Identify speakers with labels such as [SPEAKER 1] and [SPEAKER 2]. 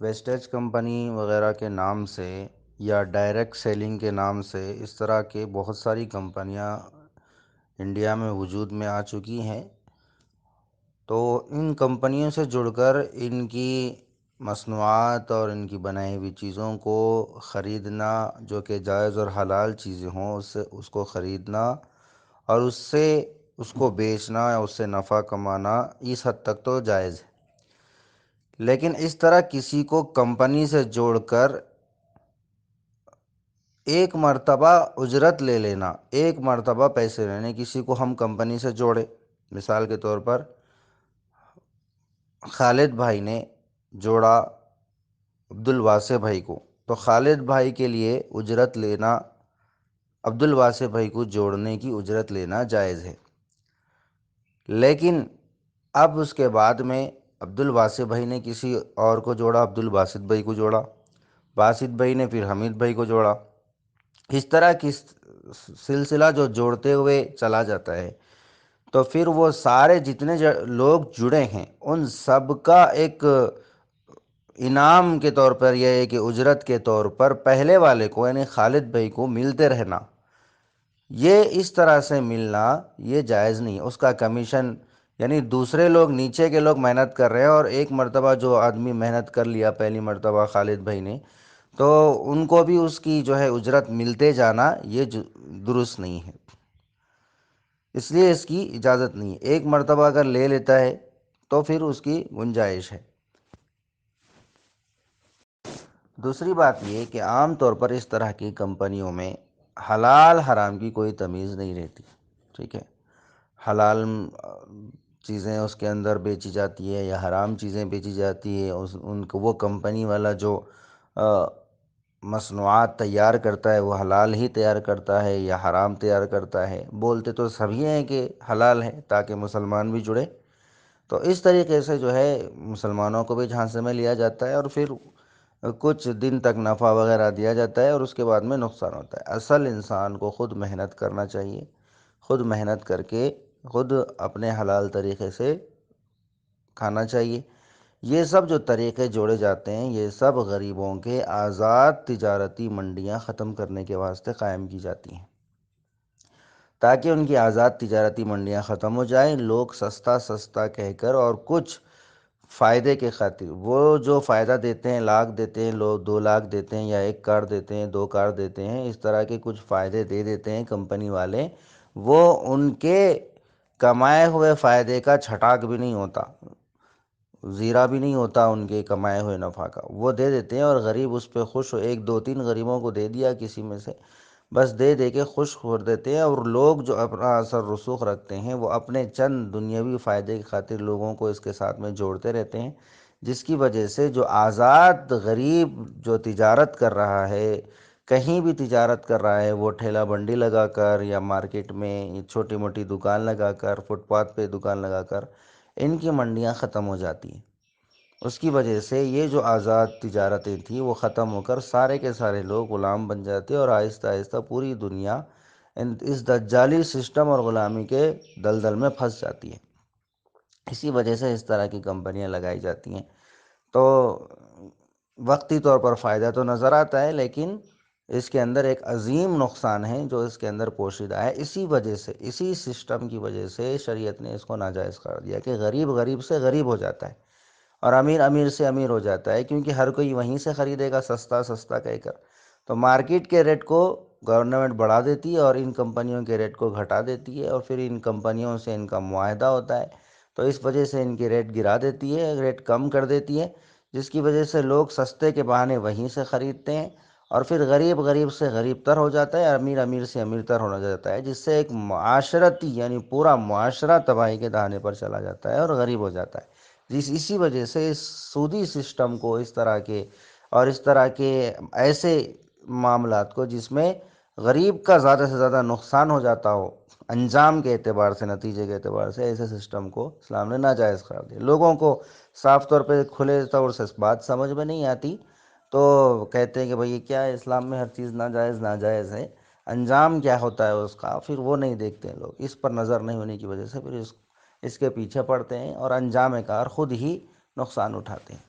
[SPEAKER 1] Wastage company وغیرہ کے نام سے یا ڈائریکٹ سیلنگ کے نام سے اس طرح کے بہت ساری کمپنیاں انڈیا میں وجود میں آ چکی ہیں۔ تو ان کمپنیوں سے جڑ کر ان کی مصنوعات اور ان کی بنائی ہوئی چیزوں کو خریدنا، جو کہ جائز اور حلال چیزیں ہوں، اس کو خریدنا اور اس کو بیچنا یا اس سے نفع کمانا اس حد تک تو جائز ہے۔ لیکن اس طرح کسی کو کمپنی سے جوڑ کر ایک مرتبہ اجرت لے لینا، ایک مرتبہ پیسے لینے، کسی کو ہم کمپنی سے جوڑے، مثال کے طور پر خالد بھائی نے جوڑا عبد الواسع بھائی کو، تو خالد بھائی کے لیے اجرت لینا، عبد الواسع بھائی کو جوڑنے کی اجرت لینا جائز ہے۔ لیکن اب اس کے بعد میں عبد الواسع بھائی نے کسی اور کو جوڑا، عبد الباسط بھائی کو جوڑا، باسط بھائی نے پھر حمید بھائی کو جوڑا، اس طرح کی سلسلہ جو جوڑتے ہوئے چلا جاتا ہے، تو پھر وہ سارے جتنے لوگ جڑے ہیں ان سب کا ایک انعام کے طور پر یہ ہے کہ اجرت کے طور پر پہلے والے کو یعنی خالد بھائی کو ملتے رہنا، یہ اس طرح سے ملنا یہ جائز نہیں ہے۔ اس کا کمیشن یعنی دوسرے لوگ، نیچے کے لوگ محنت کر رہے ہیں اور ایک مرتبہ جو آدمی محنت کر لیا پہلی مرتبہ خالد بھائی نے، تو ان کو بھی اس کی جو ہے اجرت ملتے جانا یہ درست نہیں ہے، اس لیے اس کی اجازت نہیں ہے۔ ایک مرتبہ اگر لے لیتا ہے تو پھر اس کی گنجائش ہے۔ دوسری بات یہ کہ عام طور پر اس طرح کی کمپنیوں میں حلال حرام کی کوئی تمیز نہیں رہتی، ٹھیک ہے، حلال چیزیں اس کے اندر بیچی جاتی ہے یا حرام چیزیں بیچی جاتی ہے، ان کو وہ کمپنی والا جو مصنوعات تیار کرتا ہے وہ حلال ہی تیار کرتا ہے یا حرام تیار کرتا ہے، بولتے تو سبھی ہیں کہ حلال ہے تاکہ مسلمان بھی جڑے، تو اس طریقے سے جو ہے مسلمانوں کو بھی جھانسے میں لیا جاتا ہے اور پھر کچھ دن تک نفع وغیرہ دیا جاتا ہے اور اس کے بعد میں نقصان ہوتا ہے۔ اصل انسان کو خود محنت کرنا چاہیے، خود محنت کر کے خود اپنے حلال طریقے سے کھانا چاہیے۔ یہ سب جو طریقے جوڑے جاتے ہیں یہ سب غریبوں کے آزاد تجارتی منڈیاں ختم کرنے کے واسطے قائم کی جاتی ہیں، تاکہ ان کی آزاد تجارتی منڈیاں ختم ہو جائیں، لوگ سستا سستا کہہ کر اور کچھ فائدے کے خاطر، وہ جو فائدہ دیتے ہیں، لاکھ دیتے ہیں لوگ، 2 لاکھ دیتے ہیں یا 1 کار دیتے ہیں، 2 کار دیتے ہیں، اس طرح کے کچھ فائدے دے دیتے ہیں کمپنی والے، وہ ان کے کمائے ہوئے فائدے کا چھٹاک بھی نہیں ہوتا، زیرہ بھی نہیں ہوتا ان کے کمائے ہوئے نفع کا، وہ دے دیتے ہیں اور غریب اس پہ خوش ہو، 1 2 3 غریبوں کو دے دیا کسی میں سے، بس دے دے کے خوش کر دیتے ہیں، اور لوگ جو اپنا اثر رسوخ رکھتے ہیں وہ اپنے چند دنیاوی فائدے کی خاطر لوگوں کو اس کے ساتھ میں جوڑتے رہتے ہیں، جس کی وجہ سے جو آزاد غریب جو تجارت کر رہا ہے، کہیں بھی تجارت کر رہا ہے، وہ ٹھیلا بنڈی لگا کر یا مارکیٹ میں چھوٹی موٹی دکان لگا کر، فٹ پاتھ پہ دکان لگا کر، ان کی منڈیاں ختم ہو جاتی ہیں۔ اس کی وجہ سے یہ جو آزاد تجارتیں تھیں وہ ختم ہو کر سارے کے سارے لوگ غلام بن جاتے اور آہستہ آہستہ پوری دنیا اس دجالی سسٹم اور غلامی کے دلدل میں پھنس جاتی ہے۔ اسی وجہ سے اس طرح کی کمپنیاں لگائی جاتی ہیں، تو وقتی طور پر فائدہ تو نظر آتا ہے لیکن اس کے اندر ایک عظیم نقصان ہے جو اس کے اندر پوشیدہ ہے۔ اسی وجہ سے، اسی سسٹم کی وجہ سے شریعت نے اس کو ناجائز قرار دیا کہ غریب غریب سے غریب ہو جاتا ہے اور امیر امیر سے امیر ہو جاتا ہے، کیونکہ ہر کوئی وہیں سے خریدے گا سستا سستا کہہ کر، تو مارکیٹ کے ریٹ کو گورنمنٹ بڑھا دیتی ہے اور ان کمپنیوں کے ریٹ کو گھٹا دیتی ہے، اور پھر ان کمپنیوں سے ان کا معاہدہ ہوتا ہے، تو اس وجہ سے ان کے ریٹ گرا دیتی ہے، ریٹ کم کر دیتی ہے، جس کی وجہ سے لوگ سستے کے بہانے وہیں سے خریدتے ہیں، اور پھر غریب غریب سے غریب تر ہو جاتا ہے، امیر امیر سے امیر تر ہونا جاتا ہے، جس سے ایک معاشرتی یعنی پورا معاشرہ تباہی کے دہانے پر چلا جاتا ہے اور غریب ہو جاتا ہے۔ اسی وجہ سے اس سودی سسٹم کو، اس طرح کے اور اس طرح کے ایسے معاملات کو جس میں غریب کا زیادہ سے زیادہ نقصان ہو جاتا ہو انجام کے اعتبار سے، نتیجے کے اعتبار سے، ایسے سسٹم کو اسلام نے ناجائز قرار دیا۔ لوگوں کو صاف طور پہ کھلے طور سے بات سمجھ میں نہیں آتی تو کہتے ہیں کہ بھئی یہ کیا ہے، اسلام میں ہر چیز ناجائز ناجائز ہے، انجام کیا ہوتا ہے اس کا پھر وہ نہیں دیکھتے ہیں لوگ، اس پر نظر نہیں ہونے کی وجہ سے پھر اس کے پیچھے پڑتے ہیں اور انجام کار خود ہی نقصان اٹھاتے ہیں۔